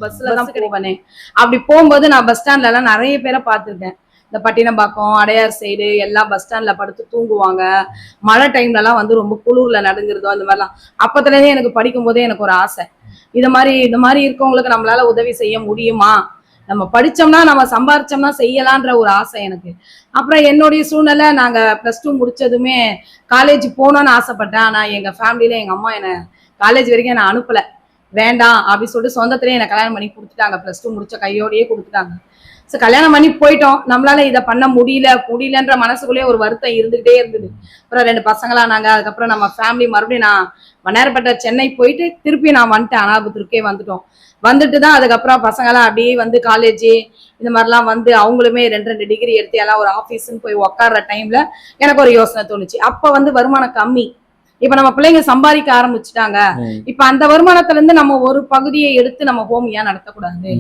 பஸ்ல தான் போவேனே. அப்படி போகும்போது நான் பஸ் ஸ்டாண்ட்ல எல்லாம் நிறைய பேரை பார்த்திருக்கேன். இந்த பட்டினப்பாக்கம், அடையார் சைடு எல்லாம் பஸ் ஸ்டாண்ட்ல படுத்து தூங்குவாங்க. மழை டைம்ல எல்லாம் வந்து ரொம்ப குளிர்ல நடுங்கிறதோ அந்த மாதிரிலாம். அப்பத்துல இருந்தே எனக்கு படிக்கும் போதே எனக்கு ஒரு ஆசை, இந்த மாதிரி இருக்கவங்களுக்கு நம்மளால உதவி செய்ய முடியுமா, நம்ம படிச்சோம்னா நம்ம சம்பாரிச்சோம்னா செய்யலான்ற ஒரு ஆசை எனக்கு. அப்புறம் என்னுடைய சூழ்நிலை, நாங்க +2 முடிச்சதுமே காலேஜ் போகணும்னு ஆசைப்பட்டேன். ஆனா எங்க ஃபேமிலியில எங்க அம்மா என்னை காலேஜ் வரைக்கும் என்னை அனுப்பல, வேண்டாம் அப்படின்னு சொல்லிட்டு சொந்தத்திலேயே என்னை கல்யாணம் பண்ணி கொடுத்துட்டாங்க. +2 முடிச்ச கையோடையே கொடுத்துட்டாங்க. ஸோ கல்யாணம் பண்ணி போயிட்டோம். நம்மளால இதை பண்ண முடியலன்ற மனசுக்குள்ளேயே ஒரு வருத்தம் இருந்துகிட்டே இருந்தது. அப்புறம் 2 பசங்களா நாங்க. அதுக்கப்புறம் நம்ம ஃபேமிலி மறுபடியும் நான் வண்ணாரப்பேட்டை சென்னை போயிட்டு திருப்பி நான் வந்துட்டேன், அனாபுத்தூருக்கே வந்துட்டோம். வந்துட்டு தான் அதுக்கப்புறம் பசங்களாம் அப்படியே வந்து காலேஜ் இந்த மாதிரிலாம் வந்து அவங்களுமே 2 டிகிரி எடுத்து எல்லாம் ஒரு ஆஃபீஸ்ன்னு போய் உட்கார்ற டைம்ல எனக்கு ஒரு யோசனை தோணுச்சு. அப்ப வந்து வருமானம் கம்மி. இப்ப நம்ம பிள்ளைங்க சம்பாதிக்க ஆரம்பிச்சுட்டாங்க. இப்ப அந்த வருமானத்துல இருந்து நம்ம ஒரு பகுதியை எடுத்து நம்ம ஹோம் ஏன் நடத்தக்கூடாது?